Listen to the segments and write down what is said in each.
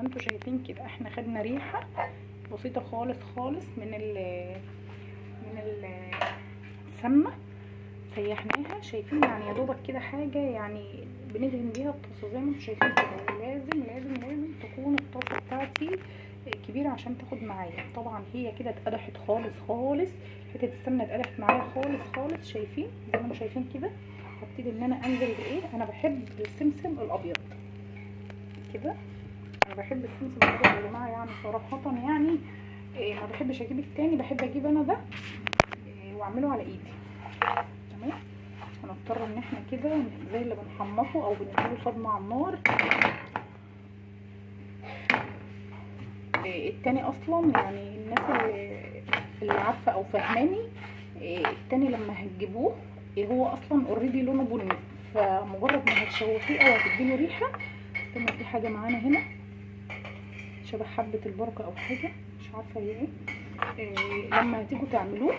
انتوا شايفين كده احنا خدنا ريحه بسيطه خالص خالص من السمنه، سيحناها. شايفين يعني يا دوبك كده حاجه يعني بندهن بيها الطاسه زي ما انتوا شايفين كده. لازم لازم لازم تكون الطاسه بتاعتي كبيره عشان تاخد معايا. طبعا هي كده اتقدحت خالص خالص، حته السمنه اتقدحت معايا خالص خالص. شايفين زي ما انتوا شايفين كده. هبتدي ان انا انزل بايه، انا بحب السمسم الابيض كده. انا بحب السمسم الابيض يا جماعه يعني صراحه يعني ما بحبش اجيب التاني، بحب اجيب انا ده واعمله على ايدي. تمام. هنضطر ان احنا كده زي اللي بنحمصه او بنديله صدمه على النار. التاني اصلا يعني الناس اللي عارفه او فاهماني، التاني لما هتجيبوه هو اصلا اوريدي لونه بني، فمجرد ما هتشوحيه او هتديله ريحه. استنى في حاجه معانا هنا شبه حبه البركه او حاجه مش عارفه هي ايه. لما هتيجوا تعملوه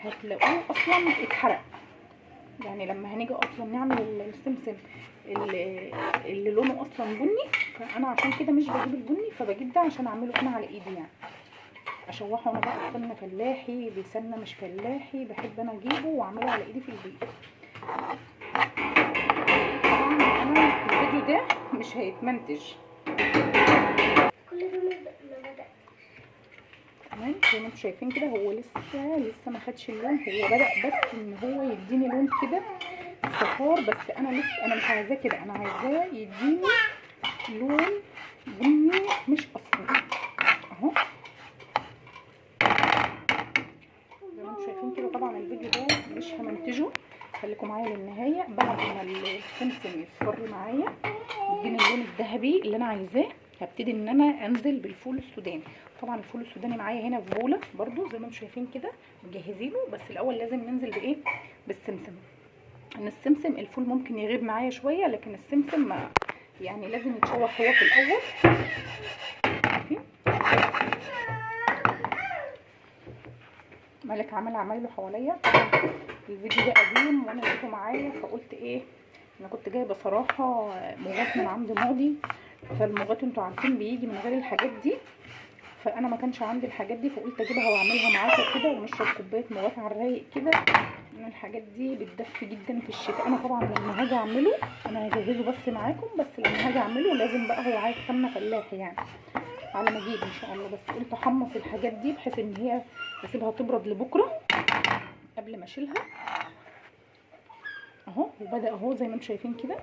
هتلاقوه اصلا اتحرق. يعني لما هنيجي اصلا نعمل السمسم اللي لونه اصلا بني، فانا عشان كده مش بجيب البني، فبجيب ده عشان اعمله انا على ايدي يعني اشوحه انا بقى بسمنه فلاحي بسمنه مش فلاحي، بحب انا اجيبه واعمله على ايدي في البيت. طبعا انا الفيديو ده مش هيتمنتج تمام زي ما انتم شايفين كده. هو لسه ما خدش اللون، هو بدأ بس ان هو يديني لون كده صفار، بس انا لسه انا مش عايزاه كده، انا عايزاه يديني لون بني مش اصفر اهو زي ما انتم شايفين كده. طبعا الفيديو ده مش همنتجه، خليكم معايا للنهايه. بعد ما السمسم يصفر معايا يديني اللون الذهبي اللي انا عايزاه، هبتدي ان انا انزل بالفول السوداني. طبعا الفول السوداني معايا هنا في بوله برده زي ما انتم شايفين كده مجهزينه، بس الاول لازم ننزل بايه، بالسمسم. ان السمسم الفول ممكن يغيب معايا شويه، لكن السمسم ما يعني لازم يتشوح هو في الاول. مالك عمل عمايله حواليا. طبعا الفيديو ده قديم وانا لقيته معايا فقلت ايه، انا كنت جايبه صراحه موغات من عند ماضي، فالموغات انتوا عارفين بيجي من غير الحاجات دي، فانا ما كانش عندي الحاجات دي فقلت اجيبها واعملها معاكم كده ونشرب كوبايه موغات على الرايق كده. ان الحاجات دي بتدفي جدا في الشتاء. انا طبعا لما هاجي اعمله انا هجهزه بس معاكم، بس لما هاجي اعمله لازم بقى هو عايز سمنه فلاحي يعني على ما اجيب ان شاء الله. بس قلت احمص الحاجات دي بحيث ان هي اسيبها تبرد لبكره قبل ما اشيلها اهو. وبدا اهو زي ما انتم شايفين كده.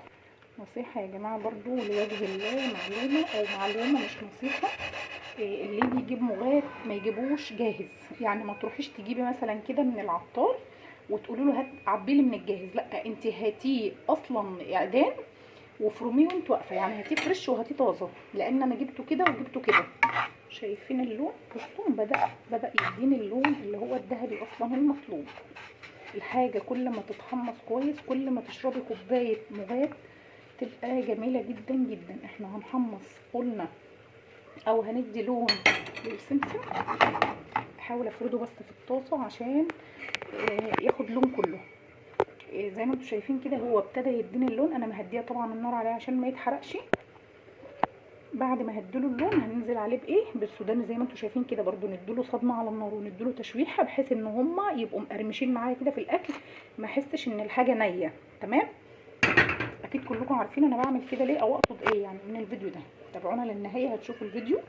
نصيحه يا جماعه برضو لوجه الله، معلومه او معلومه مش نصيحه، اللي يجيب مغات ما يجيبوش جاهز. يعني ما تروحيش تجيبي مثلا كده من العطار وتقولي له هات عبيلي من الجاهز، لا انت هاتيه اصلا اعدان وفرميه وانت واقفه، يعني هاتيه فريش وهاتيه طازه. لان انا جبته كده وجبته كده. شايفين اللون؟ بصوا بدا يديني اللون اللي هو الذهبي اصلا المطلوب. الحاجه كل ما تتحمص كويس كل ما تشربي كوبايه مغات تبقى جميله جدا جدا. احنا هنحمص قلنا او هندي لون للسمسم. بحاول افرده بس في الطاسه عشان ياخد لون كله. زي ما انتم شايفين كده هو ابتدى يديني اللون. انا مهديه طبعا النار عليه عشان ما يتحرقش. بعد ما هديله اللون هننزل عليه بايه، بالسوداني زي ما انتم شايفين كده. برده نديله صدمه على النار ونديله تشويحه بحيث ان هما يبقوا مقرمشين معايا كده في الاكل، ما احسش ان الحاجه نيه. تمام. اكيد كلكم عارفين انا بعمل كده ليه او اقصد ايه يعني من الفيديو ده. تابعونا للنهايه هتشوفوا الفيديو.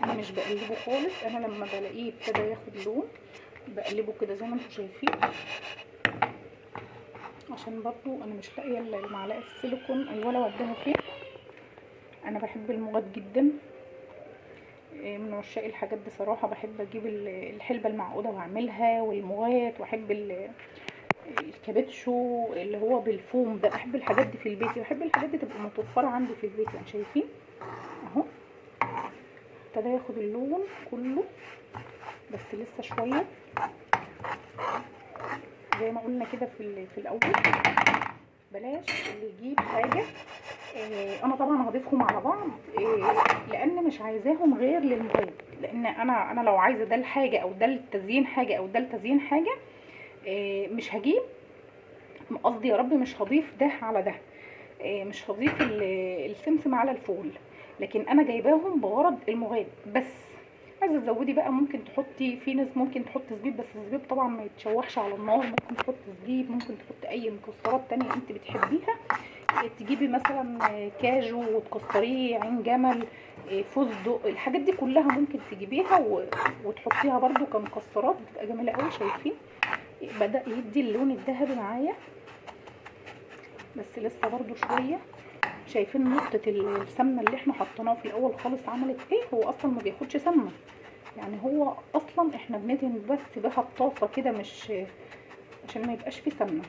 انا مش بقلبه خالص، انا لما بلاقيه ابتدى ياخد لون بقلبه كده زي ما انتم شايفين، عشان برضو انا مش لاقيه المعلقه السيليكون الولا وداها فين. انا بحب المغات جدا، من عشاق الحاجات دي صراحه. بحب اجيب الحلبه المعقوده واعملها والمغات، واحب الكابتشو اللي هو بالفوم ده. بحب الحاجات دي في البيت، بحب الحاجات دي تبقى متوفره عندي في البيت. يعني شايفين اهو ابتدى ياخد اللون كله بس لسه شويه زي ما قلنا كده في الاول. بلاش اللي يجيب حاجه انا طبعا هضيفهم على بعض لان مش عايزاهم غير للمغات. لان انا لو عايزه ده الحاجه او ده للتزيين حاجه او ده لتزيين حاجه مش هجيب، قصدي يا رب مش هضيف ده على ده. مش هضيف السمسم على الفول. لكن انا جايباهم بغرض المغاد بس. عايزه تزودي بقى ممكن تحطي، في ناس ممكن تحط زبيب، بس الزبيب طبعا ما يتشوحش على النار. ممكن تحط زبيب، ممكن تحطي اي مكسرات تانية انت بتحبيها. تجيبي مثلا كاجو وتكسريه، عين جمل، فستق، الحاجات دي كلها ممكن تجيبيها وتحطيها برده كمكسرات، بتبقى جميله قوي. شايفين بدأ يدي اللون الذهبي معايا، بس لسه برده شويه. شايفين نقطه السمنه اللي احنا حطيناها في الاول خالص عملت ايه؟ هو اصلا ما بياخدش سمنه، يعني هو اصلا احنا بندهن بس بها الطاسه كده، مش عشان ما يبقاش فيه سمنه.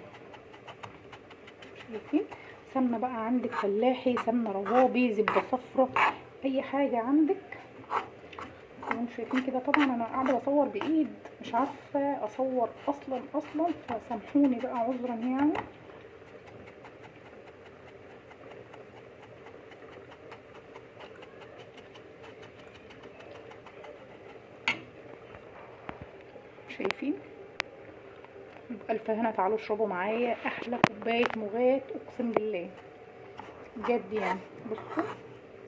شايفين؟ سمنه بقى عندك فلاحي، سمنه روابي، زبده صفرا، اي حاجه عندك. انتوا شايفين كده. طبعا انا قاعده بصور بايد، مش عارفه اصور اصلا فسامحوني بقى عذرا يعني. شايفين؟ بألف هنا. تعالوا اشربوا معايا احلى كوبايه مغات اقسم بالله بجد يعني. بصوا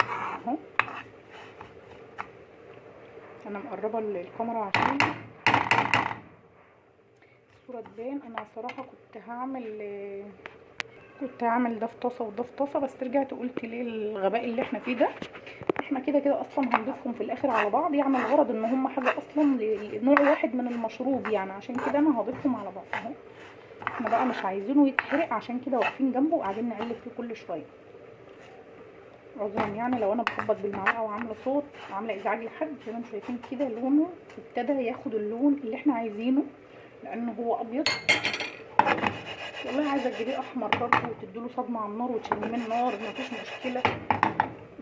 اهو، انا مقربه الكاميرا عشان الصوره تبان. انا صراحه كنت هعمل ده في طاسه وده في طاسه، بس رجعت قلت ليه الغباء اللي احنا فيه ده. احنا كده كده اصلا هنضيفهم في الاخر على بعض، يعني الغرض ان هم حاجه اصلا لنوع واحد من المشروب، يعني عشان كده انا هضيفهم على بعض اهو. احنا بقى مش عايزينه يتحرق، عشان كده واقفين جنبه وقاعدين نقلب فيه كل شويه. عذرا يعني لو انا بخبط بالمعلقه وعامله صوت وعامله ازعاج لحد. زي ما انتم شايفين كده لونه ابتدى ياخد اللون اللي احنا عايزينه، لانه هو ابيض. والله عايزه تجيبيه احمر برضه وتديله صدمه على النار وتشميه النار، مفيش مشكله،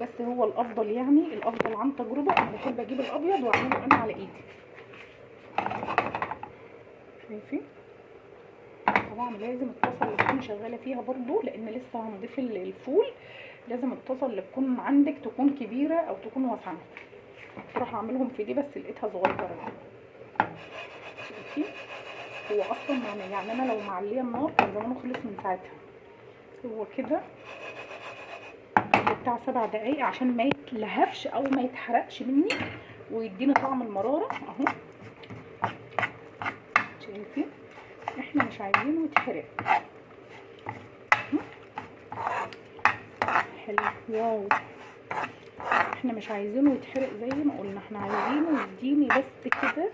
بس هو الافضل يعني الافضل عن تجربه. انا بحب اجيب الابيض واعمله انا على ايدي. شايفين؟ طبعا لازم الطاسه اللي تكون شغاله فيها برضو، لان لسه هنضيف الفول. لازم الطاسه اللي تكون عندك تكون كبيره او تكون واسعه. راح اعملهم في دي بس لقيتها صغيره يعني. شايفين؟ هو اصلا يعني انا لو معليه النار كان زمانه خلص من ساعتها. هو كده بتاع 7 دقايق عشان ما يتلهفش او ما يتحرقش مني ويديني طعم المراره اهو. شايفين؟ احنا مش عايزينه يتحرق. حلو. واو، احنا مش عايزينه يتحرق زي ما قلنا، احنا عايزينه يديني بس كده.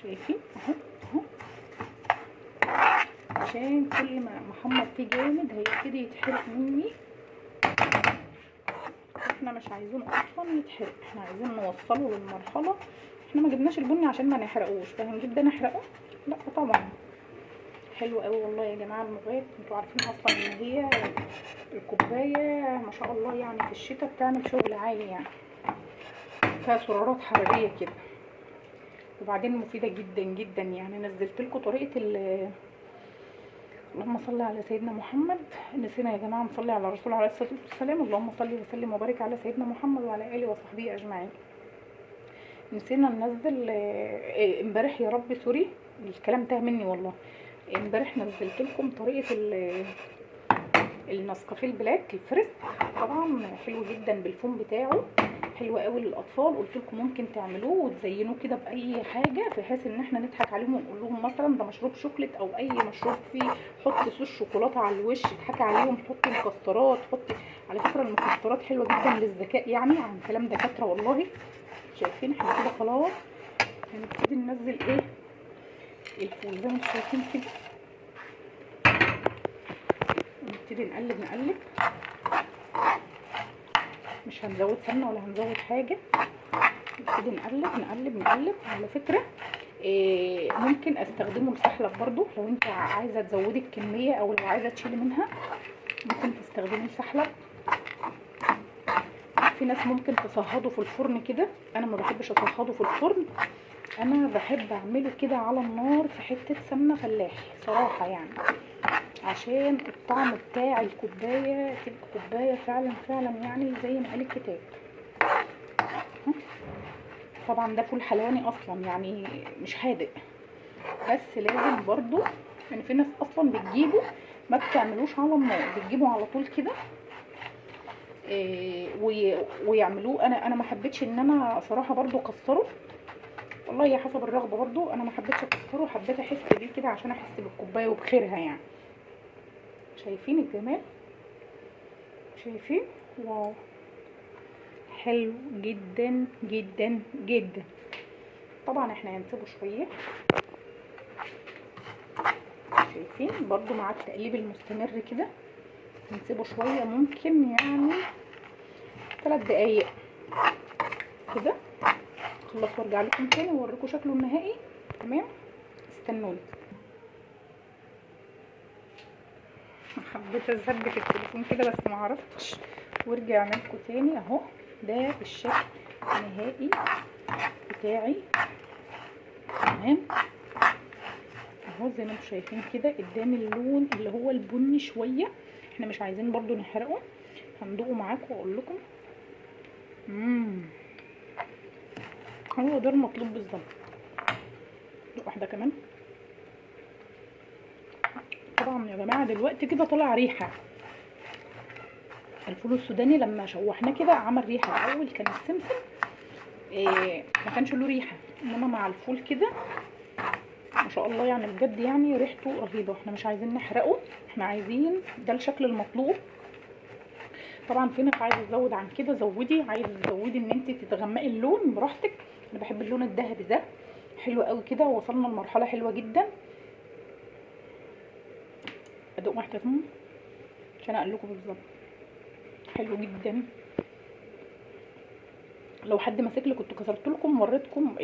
شايفين اهو اهو، عشان كل ما محمر فيه جامد هيبتدي يتحرق مني. احنا مش عايزينه اصلا يتحرق، احنا عايزين نوصله للمرحله. احنا ما جبناش البني عشان ما نحرقوش، فهنجيب ده نحرقه؟ لا طبعا. حلو قوي والله يا جماعه المغات. انتوا عارفين اصلا ان هي الكوبايه ما شاء الله يعني في الشتاء بتعمل شغل عالي، يعني فيها سعرات حراريه كده، وبعدين مفيده جدا جدا. يعني نزلت لكم طريقه اللهم صل على سيدنا محمد. نسينا يا جماعه نصلي على الرسول عليه الصلاه والسلام. اللهم صل وسلم وبارك على سيدنا محمد وعلى اله وصحبه اجمعين. نسينا ننزل امبارح يا رب سوري الكلام تاه مني والله. امبارح نزلت لكم طريقه النسكافيه البلاك الفريش. طبعا حلو جدا بالفوم بتاعه، حلو قوي للاطفال. قلت لكم ممكن تعملوه وتزينوه كده باي حاجه، بحيث ان احنا نضحك عليهم ونقول لهم مثلا ده مشروب شوكليت او اي مشروب فيه حط صوص شوكولاته على الوش، اضحكي عليهم، حطي مكسرات، حطي. على فكره المكسرات حلوه جدا للذكاء، يعني عن كلام دكاتره والله. شايفين؟ احنا كده خلاص هنبتدي ننزل ايه الفول زي ما انتم شايفين كده. نبتدي نقلب مش هنزود سمنه ولا هنزود حاجه. نبتدي نقلب. على فكره ممكن استخدمه لسحلب برضو، لو انت عايزه تزودي الكميه او لو عايزه تشيلي منها ممكن تستخدمي لسحلب. في ناس ممكن تصهده في الفرن كده، انا ما بحبش اصهده في الفرن، انا بحب اعمله كده على النار في حته سمنه فلاحي صراحه يعني، عشان الطعم بتاع الكوبايه تبقى كوبايه فعلا يعني زي ما قال الكتاب. طبعا ده فول حلواني اصلا يعني مش حادق، بس لازم برضو يعني في ناس اصلا بتجيبه ما بتعملوش على النار، بتجيبه على طول كده ويعملوه. انا ما حبيتش ان انا صراحه برضو اكسره، والله هي حسب الرغبه برضو. انا ما حبيتش اكسره، حبيت احس بيه كده عشان احس بالكوبايه وبخيرها يعني. شايفين الجمال؟ شايفين؟ واو، حلو جدا جدا جدا. طبعا احنا هنسيبه شويه، شايفين برضو مع التقليب المستمر كده هنسيبه شويه، ممكن يعني 3 دقايق كده. خلص وارجع لكم تاني واوريكم شكله النهائي. تمام، استنوني. حبيت اثبت التليفون كده بس ما عرفتش، ورجعنا لكم تاني اهو. ده الشكل النهائي بتاعي. تمام اهو زي ما انتم شايفين كده قدام اللون اللي هو البني شويه، احنا مش عايزين برضو نحرقه. هندوقه معاكم واقول لكم. هو ده المطلوب بالظبط. واحده كمان. طبعا يا جماعه دلوقتي كده طلع ريحه. الفول السوداني لما شوحناه كده عمل ريحه. الاول كان السمسم ما كانش له ريحه، انما مع الفول كده ما شاء الله يعني بجد يعني ريحته رهيبه. احنا مش عايزين نحرقه، احنا عايزين ده الشكل المطلوب. طبعا في ناس عايزه تزود عن كده زودي، عايزه تزودي ان انت تتغمقي اللون براحتك. انا بحب اللون الذهبي ده، حلو قوي كده. وصلنا لمرحله حلوه جدا. ادوق واحده كمان عشان اقول لكم بالظبط. حلو جدا. لو حد ماسك لي كنت كسرت لكم وريتكم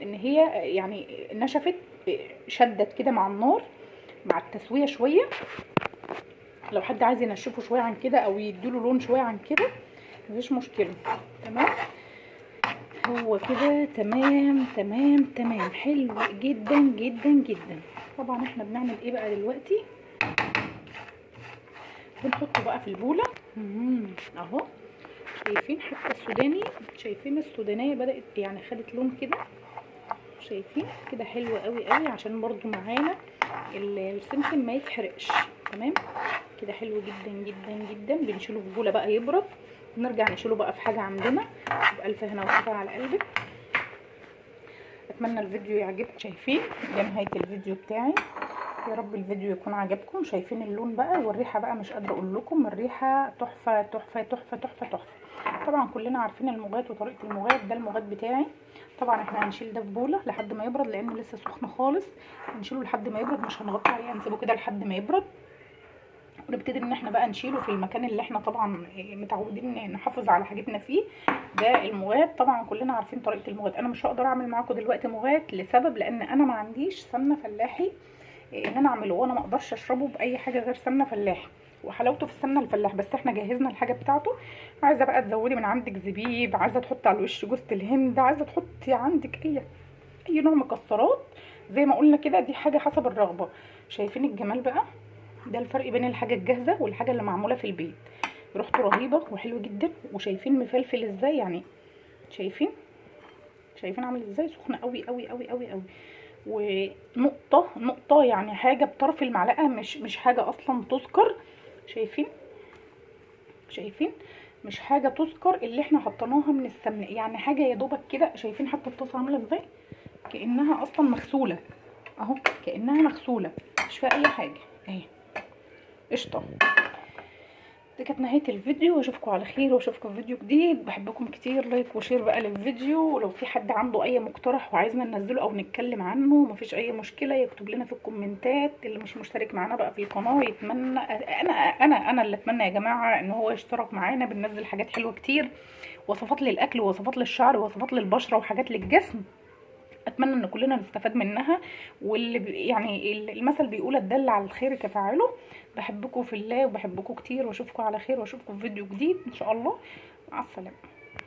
ان هي يعني نشفت، شدت كده مع النار مع التسويه شويه. لو حد عايز ينشفه شويه عن كده او يديله لون شويه عن كده مفيش مشكله. تمام، هو كده تمام تمام تمام، حلو جدا جدا جدا. طبعا احنا بنعمل ايه بقى دلوقتي؟ بنحطه بقى في البوله اهو. شايفين حتى السوداني، شايفين السودانيه بدات يعني خدت لون كده. شايفين كده حلو قوي قوي عشان برضو معانا السمسم ما يتحرقش. تمام كده حلو جدا جدا جدا. بنشيله في بوله بقى يبرد، ونرجع نشيله بقى في حاجه عندنا. بألف هنا وشفا على قلبك. اتمنى الفيديو يعجبكم. شايفين ده نهايه الفيديو بتاعي. يا رب الفيديو يكون عجبكم. شايفين اللون بقى والريحه بقى، مش قادره اقول لكم الريحه تحفه تحفه تحفه تحفه تحفه. طبعا كلنا عارفين المغات وطريقه المغات. ده المغات بتاعي. طبعا احنا هنشيل ده في بوله لحد ما يبرد لانه لسه سخن خالص. هنشيله لحد ما يبرد، مش هنغطي عليه، هنسيبه كده لحد ما يبرد. ونبتدي ان احنا بقى نشيله في المكان اللي احنا طبعا متعودين نحافظ على حاجتنا فيه. ده المغات. طبعا كلنا عارفين طريقه المغات. انا مش هقدر اعمل معاكم دلوقتي مغات لسبب، لان انا ما عنديش سمنه فلاحي ان انا اعمله، وانا ما اقدرش اشربه باي حاجه غير سمنه فلاحي. وحلاوته في السمنه الفلاح. بس احنا جهزنا الحاجه بتاعته. عايزه بقى تزودي من عندك زبيب، عايزه تحطي على الوش جوز الهند، عايزه تحطي عندك اي نوع مكسرات زي ما قلنا كده. دي حاجه حسب الرغبه. شايفين الجمال بقى؟ ده الفرق بين الحاجه الجاهزه والحاجه اللي معموله في البيت. ريحته رهيبه وحلو جدا. وشايفين مفلفل ازاي يعني؟ شايفين عامل ازاي؟ سخنه قوي قوي قوي قوي قوي. ونقطه يعني حاجه بطرف المعلقه، مش حاجه اصلا تذكر. شايفين مش حاجه تذكر اللي احنا حطيناها من السمنه، يعني حاجه يا دوبك كده. شايفين حتى الطاسه عامله ازاي؟ كانها اصلا مغسوله اهو، كانها مغسوله مش فيها اي حاجه اهي. قشطه. دي كانت نهايه الفيديو، واشوفكم على خير واشوفكم في فيديو جديد. بحبكم كتير. لايك وشير بقى للفيديو. ولو في حد عنده اي مقترح وعايزنا ننزله او نتكلم عنه مفيش اي مشكله، يكتب لنا في الكومنتات. اللي مش مشترك معانا بقى في القناه يتمنى، انا اللي اتمنى يا جماعه ان هو يشترك معانا. بننزل حاجات حلوه كتير، وصفات للاكل ووصفات للشعر ووصفات للبشره وحاجات للجسم. اتمنى ان كلنا نستفاد منها. واللي يعني المثل بيقول الدل على الخير كفاعله. بحبكم في الله وبحبكم كتير، واشوفكم على خير واشوفكم في فيديو جديد ان شاء الله. مع السلامه.